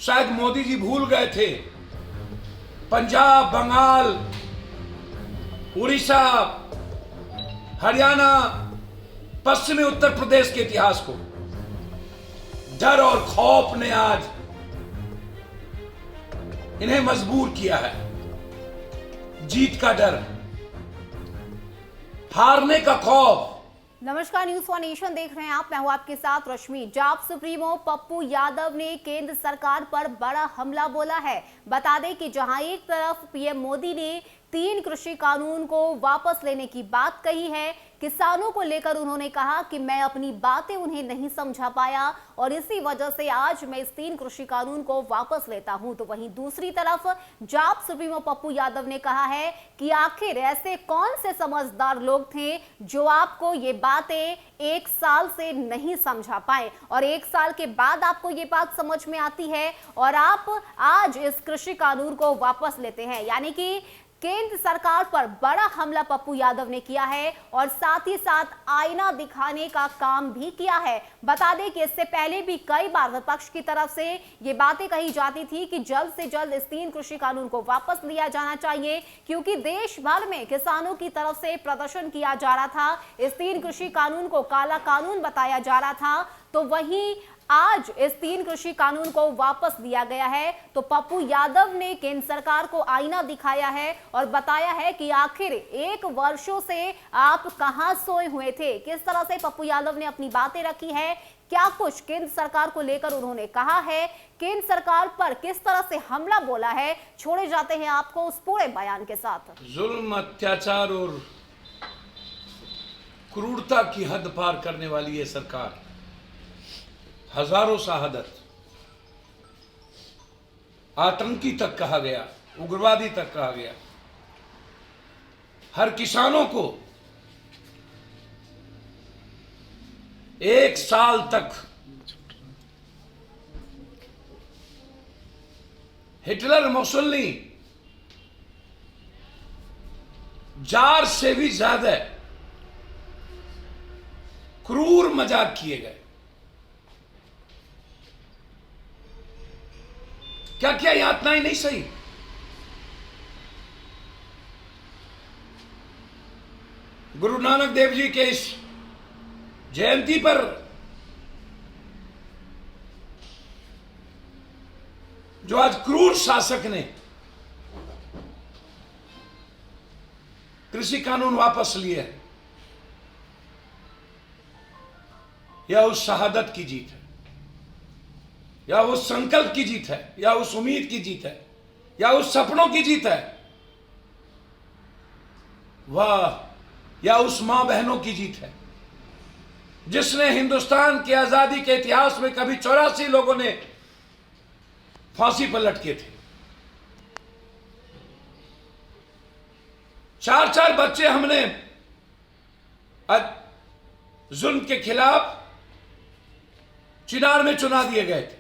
शायद मोदी जी भूल गए थे पंजाब, बंगाल, उड़ीसा, हरियाणा, पश्चिमी उत्तर प्रदेश के इतिहास को। डर और खौफ ने आज इन्हें मजबूर किया है। जीत का डर, हारने का खौफ। नमस्कार, न्यूज फॉर नेशन देख रहे हैं आप। मैं हूं आपके साथ रश्मि। जाप सुप्रीमो पप्पू यादव ने केंद्र सरकार पर बड़ा हमला बोला है। बता दें कि जहां एक तरफ पीएम मोदी ने 3 कृषि कानून को वापस लेने की बात कही है, किसानों को लेकर उन्होंने कहा कि मैं अपनी बातें उन्हें नहीं समझा पाया और इसी वजह से आज मैं इस 3 कृषि कानून को वापस लेता हूं। तो वहीं दूसरी तरफ जाप सुप्रीमो पप्पू यादव ने कहा है कि आखिर ऐसे कौन से समझदार लोग थे जो आपको ये बातें 1 साल से नहीं समझा पाए और 1 साल के बाद आपको ये बात समझ में आती है और आप आज इस कृषि कानून को वापस लेते हैं। यानी कि केंद्र सरकार पर बड़ा हमला पप्पू यादव ने किया है और साथ ही साथ आईना दिखाने का काम भी किया है। बता दें कि इससे पहले भी कई बार विपक्ष की तरफ से ये बातें कही जाती थी कि जल्द से जल्द इस 3 कृषि कानून को वापस लिया जाना चाहिए, क्योंकि देश भर में किसानों की तरफ से प्रदर्शन किया जा रहा था। इस 3 कृषि कानून को काला कानून बताया जा रहा था। तो वहीं आज इस 3 कृषि कानून को वापस लिया गया है। तो पप्पू यादव ने केंद्र सरकार को आईना दिखाया है और बताया है कि आखिर 1 वर्षों से आप कहां सोए हुए थे। किस तरह से पप्पू यादव ने अपनी बातें रखी है, क्या कुछ केंद्र सरकार को लेकर उन्होंने कहा है, केंद्र सरकार पर किस तरह से हमला बोला है, छोड़े जाते हैं आपको उस पूरे बयान के साथ। जुल्म, अत्याचार और क्रूरता की हद पार करने वाली ये सरकार, हजारों शहादत, आतंकी तक कहा गया, उग्रवादी तक कहा गया, हर किसानों को 1 साल तक हिटलर, मुसोलिनी, जार से भी ज्यादा क्रूर मजाक किए गए। क्या क्या यातनाएं नहीं सही। गुरु नानक देव जी के इस जयंती पर जो आज क्रूर शासक ने कृषि कानून वापस लिए, यह उस शहादत की जीत है, या उस संकल्प की जीत है, या उस उम्मीद की जीत है, या उस सपनों की जीत है, वह या उस मां बहनों की जीत है जिसने हिंदुस्तान की आजादी के इतिहास में कभी 84 लोगों ने फांसी पर लटके थे। 4 बच्चे हमने जुल्म के खिलाफ चिनार में चुना दिए गए थे।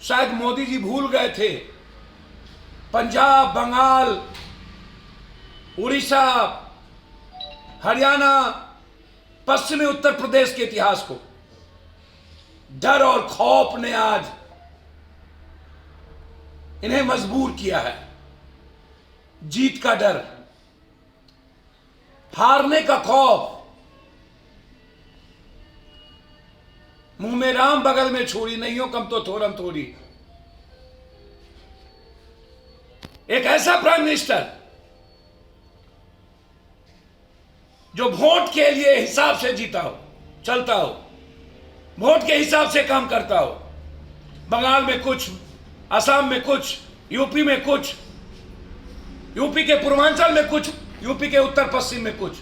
शायद मोदी जी भूल गए थे पंजाब, बंगाल, उड़ीसा, हरियाणा, पश्चिमी उत्तर प्रदेश के इतिहास को। डर और खौफ ने आज इन्हें मजबूर किया है। जीत का डर, हारने का खौफ। मुंह में राम बगल में छुरी, नहीं हो कम तो थोरम थोड़ी। एक ऐसा प्राइम मिनिस्टर जो वोट के लिए हिसाब से जीता हो, चलता हो, वोट के हिसाब से काम करता हो। बंगाल में कुछ, असम में कुछ, यूपी में कुछ, यूपी के पूर्वांचल में कुछ, यूपी के उत्तर पश्चिम में कुछ,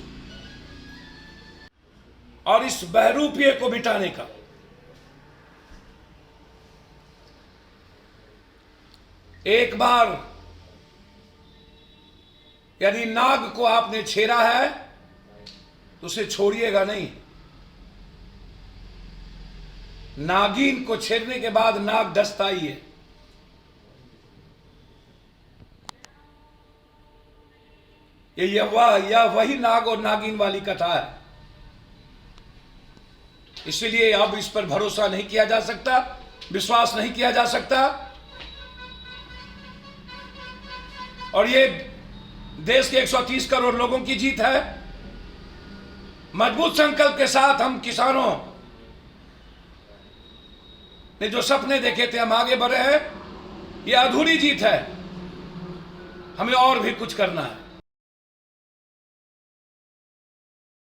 और इस बहरूपिये को मिटाने का एक बार यदि नाग को आपने छेड़ा है तो उसे छोड़िएगा नहीं। नागिन को छेड़ने के बाद नाग डसता ही है। यह वही नाग और नागिन वाली कथा है। इसलिए अब इस पर भरोसा नहीं किया जा सकता, विश्वास नहीं किया जा सकता। और ये देश के 130 करोड़ लोगों की जीत है। मजबूत संकल्प के साथ हम किसानों ने जो सपने देखे थे, हम आगे बढ़े हैं। ये अधूरी जीत है, हमें और भी कुछ करना है।